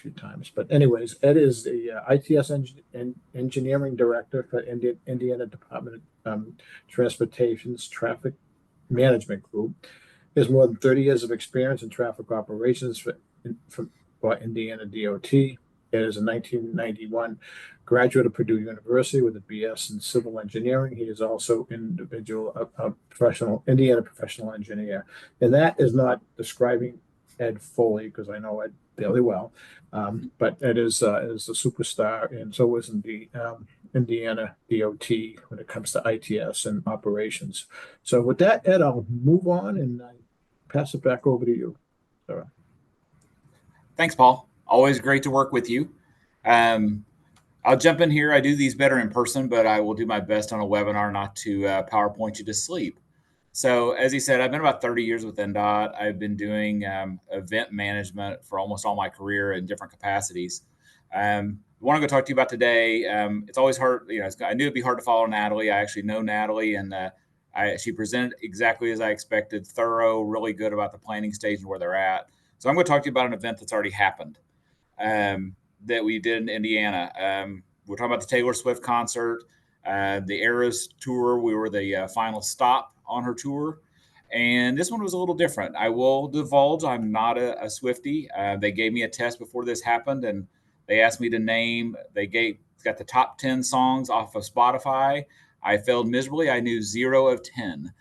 few times. But anyways, Ed is the ITS engineering director for Indiana Department of Transportation's Traffic Management Group. He has more than 30 years of experience in traffic operations for Indiana DOT. Ed is a 1991 graduate of Purdue University with a BS in civil engineering. He is also a professional Indiana professional engineer. And that is not describing Ed fully, because I know Ed fairly well. But Ed is a superstar, and so is the Indiana DOT when it comes to ITS and operations. So with that, Ed, I'll move on and pass it back over to you. Sarah. Thanks, Paul. Always great to work with you. I'll jump in here. I do these better in person, but I will do my best on a webinar not to PowerPoint you to sleep. So as he said, I've been about 30 years with NDOT. I've been doing event management for almost all my career in different capacities. I want to go talk to you about today. It's always hard. I knew it'd be hard to follow Natalie. I actually know Natalie, and she presented exactly as I expected, thorough, really good about the planning stage and where they're at. So I'm going to talk to you about an event that's already happened that we did in Indiana. We're talking about the Taylor Swift concert, the Eras tour. We were the final stop on her tour. And this one was a little different. I will divulge I'm not a Swiftie. They gave me a test before this happened, and they asked me to name, got the top 10 songs off of Spotify. I failed miserably. I knew 0 of 10.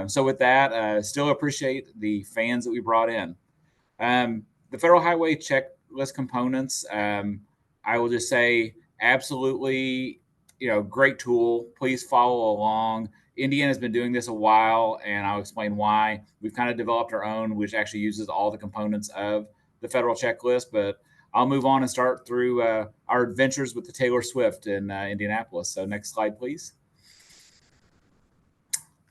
So with that, still appreciate the fans that we brought in. The Federal Highway checklist components, I will just say absolutely, great tool. Please follow along. Indiana's been doing this a while, and I'll explain why. We've kind of developed our own, which actually uses all the components of the federal checklist. But I'll move on and start through our adventures with the Taylor Swift in Indianapolis. So next slide, please.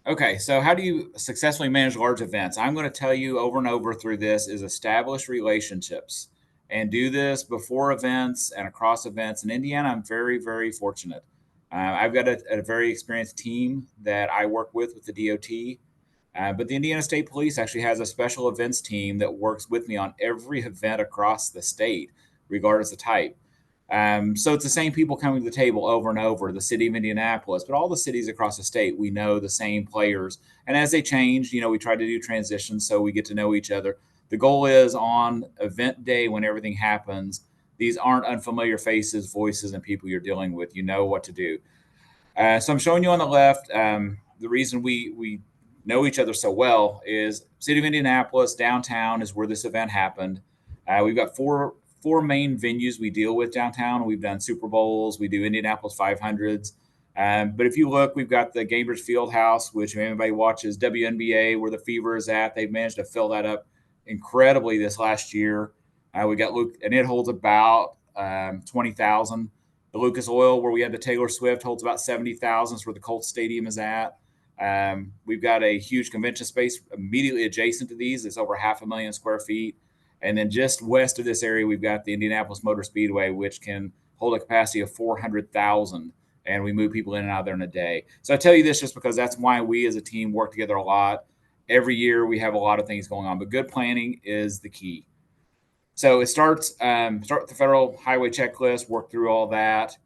Okay, so how do you successfully manage large events? I'm going to tell you over and over through this is establish relationships and do this before events and across events. In Indiana, I'm very, very fortunate. I've got a very experienced team that I work with the DOT, but the Indiana State Police actually has a special events team that works with me on every event across the state, regardless of type. So it's the same people coming to the table over and over, the city of Indianapolis, but all the cities across the state, we know the same players. And as they change, we try to do transitions so we get to know each other. The goal is on event day when everything happens, these aren't unfamiliar faces, voices, and people you're dealing with. You know what to do. So I'm showing you on the left, the reason we know each other so well is city of Indianapolis, downtown is where this event happened. We've got four main venues we deal with downtown. We've done Super Bowls. We do Indianapolis 500s. But if you look, we've got the Gainbridge Fieldhouse, which if anybody watches WNBA, where the Fever is at, they've managed to fill that up incredibly this last year. We got Luke, and it holds about 20,000. The Lucas Oil, where we had the Taylor Swift, holds about 70,000. It's where the Colts Stadium is at. We've got a huge convention space immediately adjacent to these. It's over 500,000 square feet. And then just west of this area, we've got the Indianapolis Motor Speedway, which can hold a capacity of 400,000. And we move people in and out there in a day. So I tell you this just because that's why we as a team work together a lot. Every year we have a lot of things going on, but good planning is the key. So it start with the federal highway checklist, work through all that.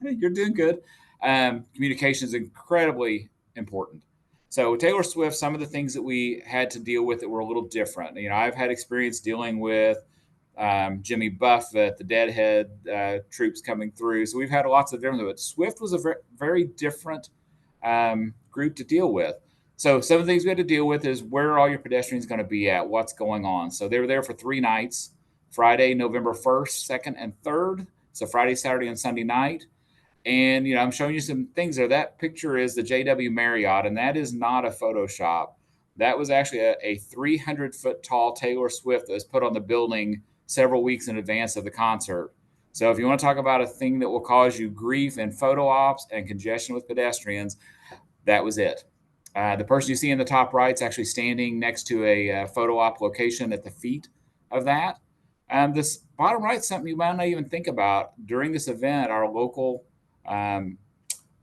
Hey, you're doing good. Communication is incredibly important. So Taylor Swift, some of the things that we had to deal with that were a little different. I've had experience dealing with Jimmy Buffett, the Deadhead troops coming through. So we've had lots of different, but Swift was a very different group to deal with. So some of the things we had to deal with is where are all your pedestrians going to be at? What's going on? So they were there for 3 nights, Friday, November 1st, 2nd, and 3rd. So Friday, Saturday, and Sunday night. And, I'm showing you some things there. That picture is the JW Marriott, and that is not a Photoshop. That was actually a 300-foot tall Taylor Swift that was put on the building several weeks in advance of the concert. So if you want to talk about a thing that will cause you grief and photo ops and congestion with pedestrians, that was it. The person you see in the top right is actually standing next to a photo op location at the feet of that. This bottom right is something you might not even think about. During this event, our local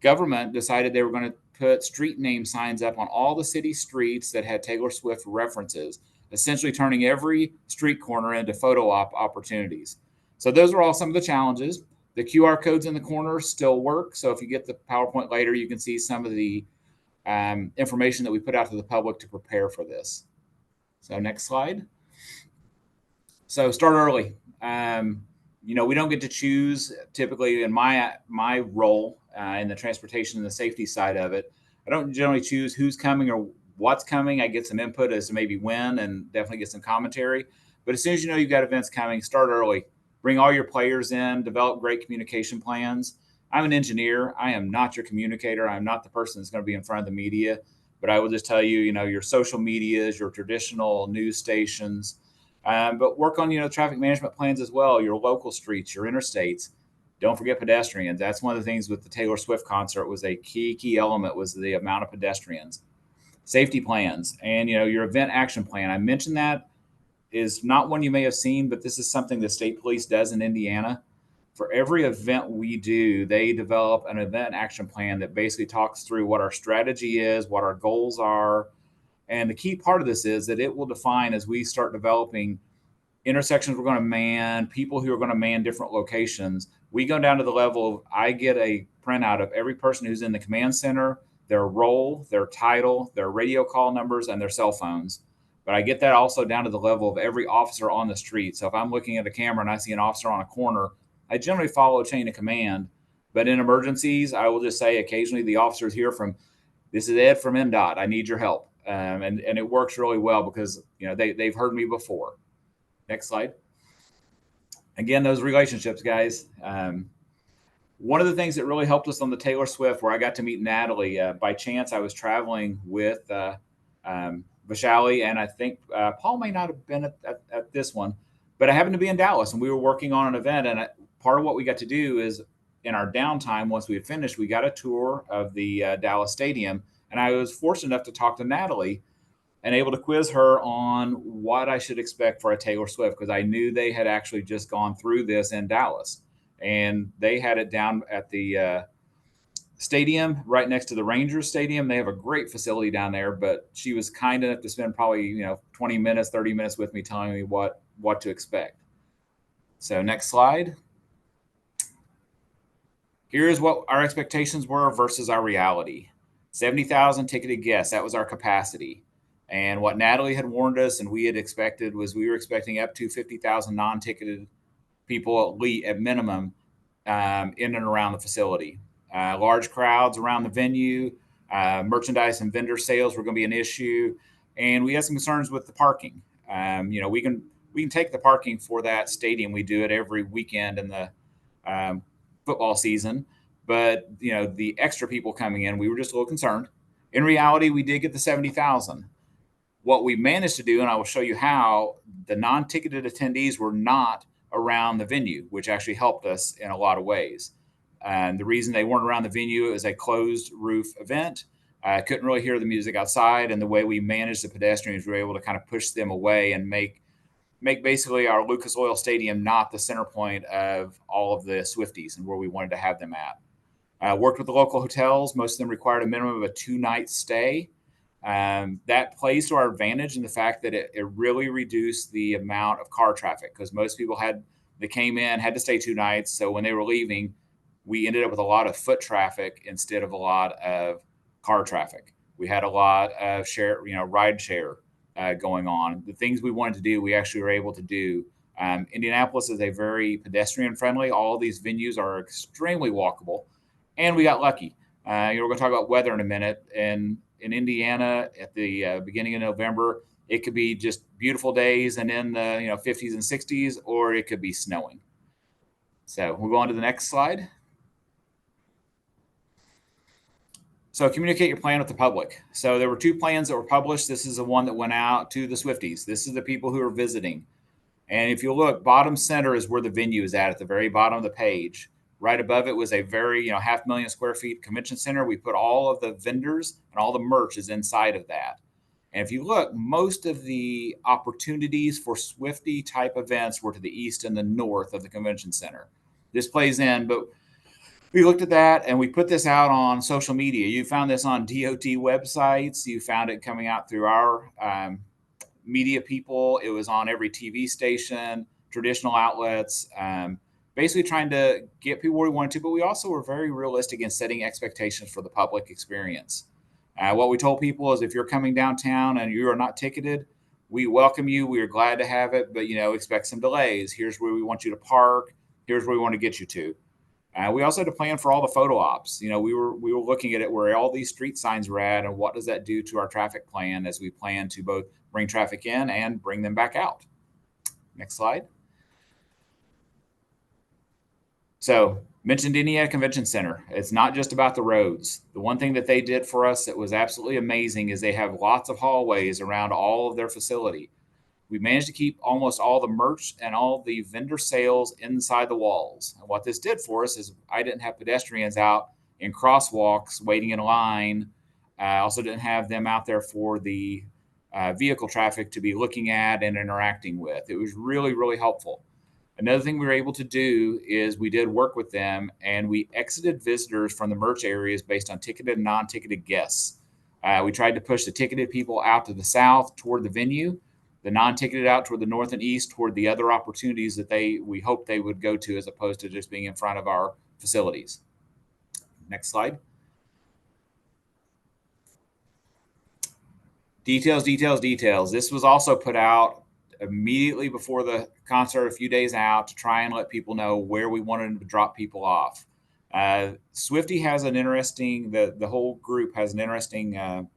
government decided they were going to put street name signs up on all the city streets that had Taylor Swift references. essentially turning every street corner into photo op opportunities. So those are all some of the challenges. The QR codes in the corner still work. So if you get the PowerPoint later, you can see some of the information that we put out to the public to prepare for this. So next slide. So start early. We don't get to choose typically in my role in the transportation and the safety side of it. I don't generally choose who's coming or what's coming. I get some input as to maybe when and definitely get some commentary. But as soon as you know you've got events coming, start early. Bring all your players in, develop great communication plans. I'm an engineer. I am not your communicator. I'm not the person that's going to be in front of the media. But I will just tell you, your social medias, your traditional news stations, but work on, traffic management plans as well, your local streets, your interstates. Don't forget pedestrians. That's one of the things with the Taylor Swift concert was a key element was the amount of pedestrians. Safety plans and, your event action plan. I mentioned that is not one you may have seen, but this is something the state police does in Indiana. For every event we do, they develop an event action plan that basically talks through what our strategy is, what our goals are. And the key part of this is that it will define as we start developing intersections we're going to man, people who are going to man different locations. We go down to the level of I get a printout of every person who's in the command center, their role, their title, their radio call numbers, and their cell phones. But I get that also down to the level of every officer on the street. So if I'm looking at a camera and I see an officer on a corner, I generally follow a chain of command. But in emergencies, I will just say occasionally the officers hear from, this is Ed from MDOT. I need your help. And it works really well because they've heard me before. Next slide. Again, those relationships, guys. One of the things that really helped us on the Taylor Swift, where I got to meet Natalie, by chance, I was traveling with Vishali, and I think Paul may not have been at this one, but I happened to be in Dallas, and we were working on an event. And part of what we got to do is in our downtime, once we had finished, we got a tour of the Dallas Stadium, and I was fortunate enough to talk to Natalie and able to quiz her on what I should expect for a Taylor Swift, because I knew they had actually just gone through this in Dallas, and they had it down at the stadium right next to the Rangers stadium. They have a great facility down there, but she was kind enough to spend probably 20 minutes, 30 minutes with me telling me what to expect. So next slide. Here's what our expectations were versus our reality. 70,000 ticketed guests, that was our capacity. And what Natalie had warned us and we had expected was we were expecting up to 50,000 non-ticketed people at minimum in and around the facility. Large crowds around the venue, merchandise and vendor sales were going to be an issue. And we had some concerns with the parking. We can take the parking for that stadium. We do it every weekend in the football season. But, the extra people coming in, we were just a little concerned. In reality, we did get the 70,000. What we managed to do, and I will show you how, the non-ticketed attendees were not around the venue, which actually helped us in a lot of ways. And the reason they weren't around the venue, it was a closed roof event. I couldn't really hear the music outside, and the way we managed the pedestrians, we were able to kind of push them away and make basically our Lucas Oil Stadium not the center point of all of the Swifties and where we wanted to have them at. Worked with the local hotels. Most of them required a minimum of a 2-night stay. That plays to our advantage in the fact that it really reduced the amount of car traffic, because most people that came in had to stay 2 nights. So when they were leaving, we ended up with a lot of foot traffic instead of a lot of car traffic. We had a lot of ride share going on. The things we wanted to do, we actually were able to do. Indianapolis is a very pedestrian friendly. All of these venues are extremely walkable, and we got lucky. We're going to talk about weather in a minute. And in Indiana, at the beginning of November, it could be just beautiful days and in the 50s and 60s, or it could be snowing. So we'll go on to the next slide. So communicate your plan with the public. So there were 2 plans that were published. This is the one that went out to the Swifties. This is the people who are visiting. And if you look, bottom center is where the venue is at the very bottom of the page. Right above it was a very, 500,000 square feet convention center. We put all of the vendors and all the merch is inside of that. And if you look, most of the opportunities for Swiftie type events were to the east and the north of the convention center. This plays in, but we looked at that and we put this out on social media. You found this on DOT websites. You found it coming out through our media people. It was on every TV station, traditional outlets, basically trying to get people where we wanted to, but we also were very realistic in setting expectations for the public experience. What we told people is if you're coming downtown and you are not ticketed, we welcome you. We are glad to have it, but expect some delays. Here's where we want you to park. Here's where we want to get you to. We also had to plan for all the photo ops. We were looking at it where all these street signs were at, and what does that do to our traffic plan as we plan to both bring traffic in and bring them back out. Next slide. So, mentioned Indiana Convention Center. It's not just about the roads. The one thing that they did for us that was absolutely amazing is they have lots of hallways around all of their facility. We managed to keep almost all the merch and all the vendor sales inside the walls. And what this did for us is I didn't have pedestrians out in crosswalks waiting in line. I also didn't have them out there for the vehicle traffic to be looking at and interacting with. It was really, really helpful. Another thing we were able to do is we did work with them and we exited visitors from the merch areas based on ticketed and non-ticketed guests. We tried to push the ticketed people out to the south toward the venue, the non-ticketed out toward the north and east toward the other opportunities that we hoped they would go to as opposed to just being in front of our facilities. Next slide. Details, details, details. This was also put out immediately before the concert, a few days out, to try and let people know where we wanted to drop people off. Swifty has an interesting, the whole group has an interesting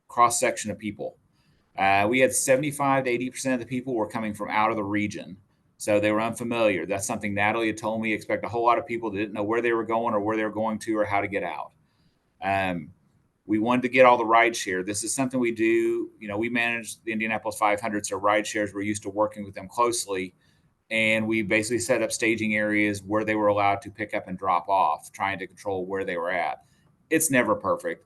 cross section of people. We had 75 to 80% of the people were coming from out of the region. So they were unfamiliar. That's something Natalie had told me. Expect a whole lot of people that didn't know where they were going or where they were going to or how to get out. We wanted to get all the ride share. This is something we do. We manage the Indianapolis 500, so ride shares, we're used to working with them closely. And we basically set up staging areas where they were allowed to pick up and drop off, trying to control where they were at. It's never perfect.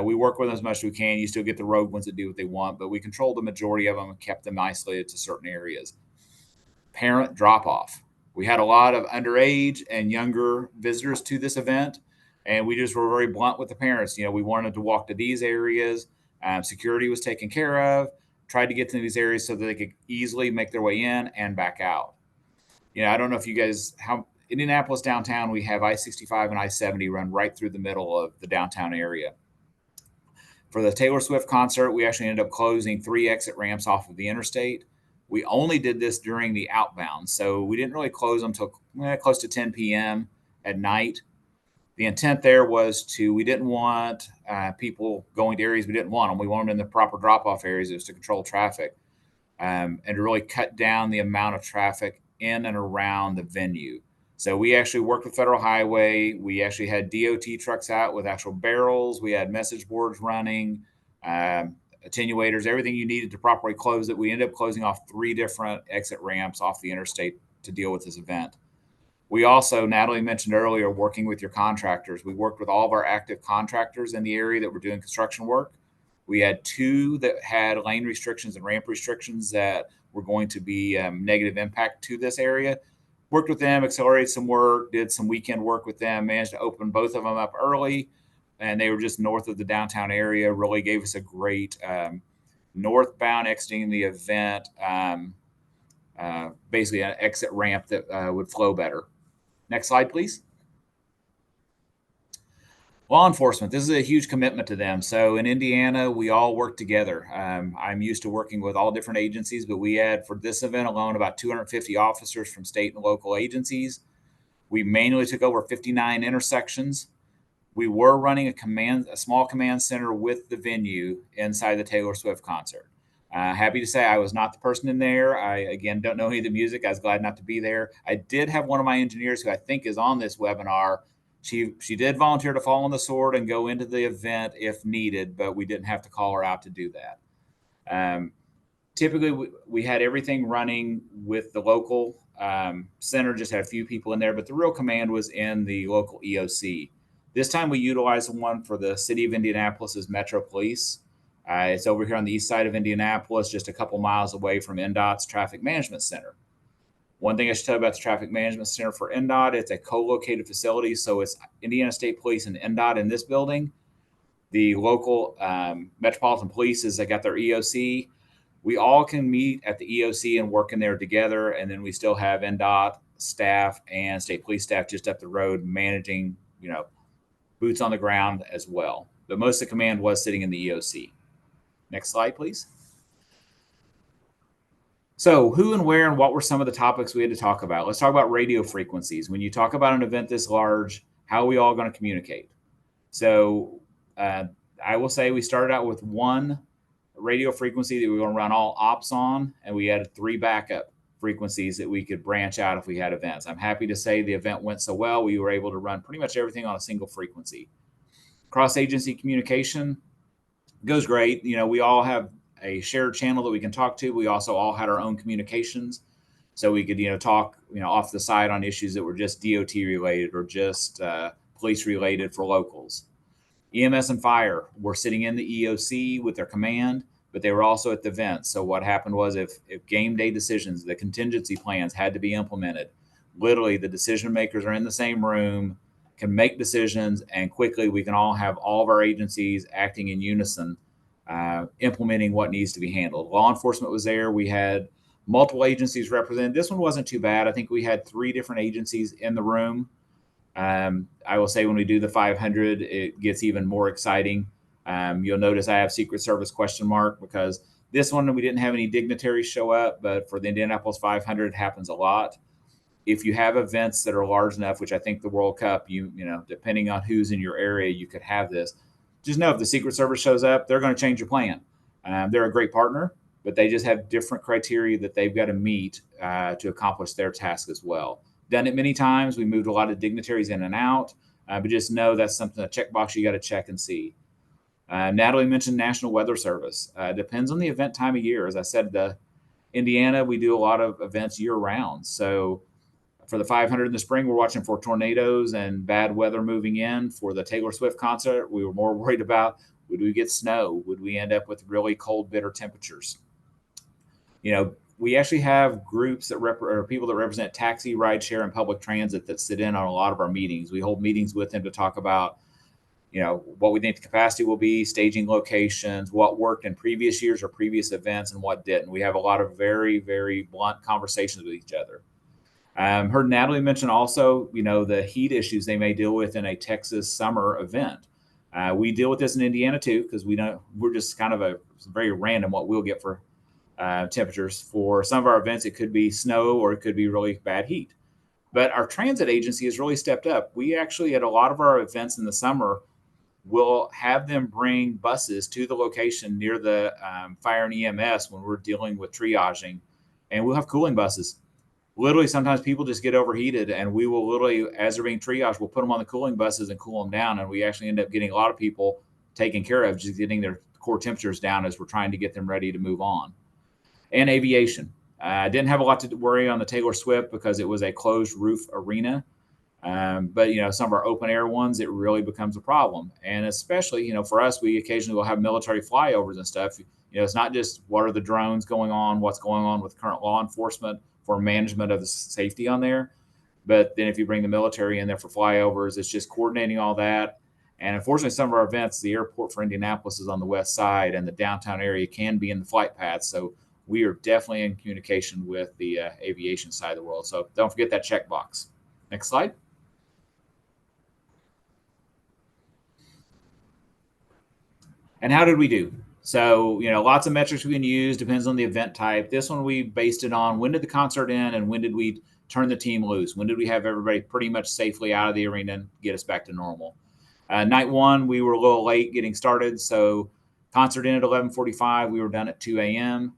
We work with them as much as we can. You still get the rogue ones that do what they want, but we controlled the majority of them and kept them isolated to certain areas. Parent drop off. We had a lot of underage and younger visitors to this event. And we just were very blunt with the parents. We wanted to walk to these areas. Security was taken care of. Tried to get to these areas so that they could easily make their way in and back out. I don't know if you guys, Indianapolis downtown, we have I-65 and I-70 run right through the middle of the downtown area. For the Taylor Swift concert, we actually ended up closing 3 exit ramps off of the interstate. We only did this during the outbound, so we didn't really close them until close to 10 p.m. at night. The intent there was we didn't want people going to areas we didn't want them. We wanted them in the proper drop-off areas. It was to control traffic and to really cut down the amount of traffic in and around the venue. So we actually worked with Federal Highway. We actually had DOT trucks out with actual barrels. We had message boards running, attenuators, everything you needed to properly close it. We ended up closing off 3 different exit ramps off the interstate to deal with this event. We also, Natalie mentioned earlier, working with your contractors. We worked with all of our active contractors in the area that were doing construction work. We had 2 that had lane restrictions and ramp restrictions that were going to be negative impact to this area. Worked with them, accelerated some work, did some weekend work with them, managed to open both of them up early. And they were just north of the downtown area, really gave us a great northbound exiting the event, basically an exit ramp that would flow better. Next slide, please. Law enforcement, this is a huge commitment to them. So in Indiana, we all work together. I'm used to working with all different agencies, but we had, for this event alone, about 250 officers from state and local agencies. We manually took over 59 intersections. We were running a small command center with the venue inside the Taylor Swift concert. Happy to say I was not the person in there. I, again, don't know any of the music. I was glad not to be there. I did have one of my engineers who I think is on this webinar. She did volunteer to fall on the sword and go into the event if needed, but we didn't have to call her out to do that. Typically, we had everything running with the local center, just had a few people in there, but the real command was in the local EOC. This time we utilized one for the city of Indianapolis's Metro Police. It's over here on the east side of Indianapolis, just a couple miles away from NDOT's Traffic Management Center. One thing I should tell you about the Traffic Management Center for NDOT, it's a co-located facility. So it's Indiana State Police and NDOT in this building. The local Metropolitan Police, they got their EOC. we all can meet at the EOC and work in there together. And then we still have NDOT staff and state police staff just up the road managing, boots on the ground as well. But most of the command was sitting in the EOC. Next slide, please. So who and where and what were some of the topics we had to talk about? Let's talk about radio frequencies. When you talk about an event this large, how are we all going to communicate? So I will say we started out with one radio frequency that we were going to run all ops on, and we added 3 backup frequencies that we could branch out if we had events. I'm happy to say the event went so well, we were able to run pretty much everything on a single frequency. Cross-agency communication goes great. We all have a shared channel that we can talk to. We also all had our own communications. So we could, talk, off the side on issues that were just DOT related or just police related for locals. EMS and fire were sitting in the EOC with their command, but they were also at the event. So what happened was if game day decisions, the contingency plans had to be implemented, literally the decision makers are in the same room, can make decisions, and quickly we can all have all of our agencies acting in unison, implementing what needs to be handled. Law enforcement was there. We had multiple agencies represented. This one wasn't too bad. I think we had 3 different agencies in the room. I will say when we do the 500, it gets even more exciting. You'll notice I have Secret Service question mark because this one we didn't have any dignitaries show up, but for the Indianapolis 500, it happens a lot. If you have events that are large enough, which I think the World Cup, depending on who's in your area, you could have this. Just know if the Secret Service shows up, they're going to change your plan. They're a great partner, but they just have different criteria that they've got to meet to accomplish their task as well. Done it many times. We moved a lot of dignitaries in and out, but just know that's something, a checkbox you got to check and see. Natalie mentioned National Weather Service. Depends on the event time of year. As I said, Indiana, we do a lot of events year round. So for the 500 in the spring, we're watching for tornadoes and bad weather moving in. For the Taylor Swift concert, we were more worried about, would we get snow? Would we end up with really cold, bitter temperatures? We actually have groups or people that represent taxi, rideshare, and public transit that sit in on a lot of our meetings. We hold meetings with them to talk about, what we think the capacity will be, staging locations, what worked in previous years or previous events, and what didn't. We have a lot of very, very blunt conversations with each other. Heard Natalie mention also, the heat issues they may deal with in a Texas summer event. We deal with this in Indiana too, because we're just kind of very random what we'll get for temperatures. For some of our events, it could be snow or it could be really bad heat. But our transit agency has really stepped up. We actually, at a lot of our events in the summer, will have them bring buses to the location near the fire and EMS when we're dealing with triaging, and we'll have cooling buses. Literally, sometimes people just get overheated, and we will literally, as they're being triaged, we'll put them on the cooling buses and cool them down, and we actually end up getting a lot of people taken care of, just getting their core temperatures down as we're trying to get them ready to move on. And aviation. I didn't have a lot to worry on the Taylor Swift because it was a closed roof arena. But some of our open air ones, it really becomes a problem. And especially, for us, we occasionally will have military flyovers and stuff. It's not just what are the drones going on, what's going on with current law enforcement for management of the safety on there. But then if you bring the military in there for flyovers, it's just coordinating all that. And unfortunately, some of our events, the airport for Indianapolis is on the west side, and the downtown area can be in the flight path. So we are definitely in communication with the aviation side of the world. So don't forget that checkbox. Next slide. And how did we do? So, lots of metrics we can use, depends on the event type. This one we based it on when did the concert end and when did we turn the team loose? When did we have everybody pretty much safely out of the arena and get us back to normal? Night one, we were a little late getting started. So concert ended at 11:45. We were done at 2 a.m.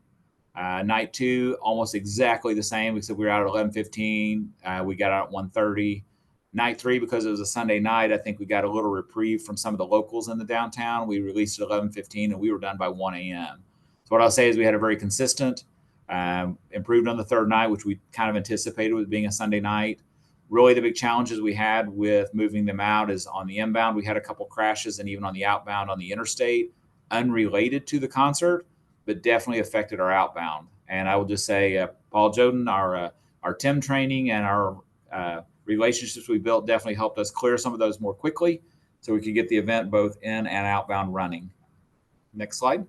Night two, almost exactly the same, except we were out at 11:15. We got out at 1:30. Night three, because it was a Sunday night, I think we got a little reprieve from some of the locals in the downtown. We released at 11:15, and we were done by 1 a.m. So what I'll say is we had a very consistent, improved on the third night, which we kind of anticipated with being a Sunday night. Really, the big challenges we had with moving them out is on the inbound, we had a couple crashes, and even on the outbound on the interstate, unrelated to the concert, but definitely affected our outbound. And I will just say, Paul Joden, our TIM training and our relationships we built definitely helped us clear some of those more quickly so we could get the event both in and outbound running. Next slide.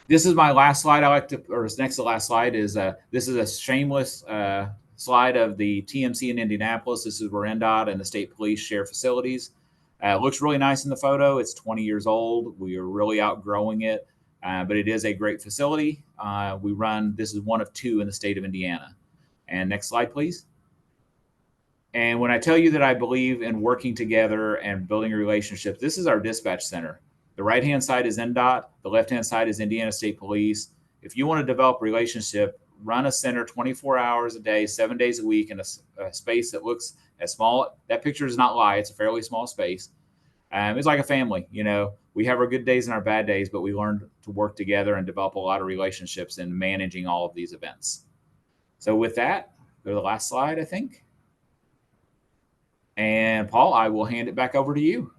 This is my last slide. I like to, or next to last slide is this is a shameless slide of the TMC in Indianapolis. This is where NDOT and the state police share facilities. It looks really nice in the photo. It's 20 years old. We are really outgrowing it, but it is a great facility. We run, this is one of two in the state of Indiana. And next slide, please. And when I tell you that I believe in working together and building a relationship, this is our dispatch center. The right-hand side is NDOT. The left-hand side is Indiana State Police. If you want to develop a relationship, run a center 24 hours a day, 7 days a week in a space that looks as small. That picture does not lie. It's a fairly small space. It's like a family. You know, we have our good days and our bad days, but we learn to work together and develop a lot of relationships in managing all of these events. So with that, go to the last slide, I think. And Paul, I will hand it back over to you.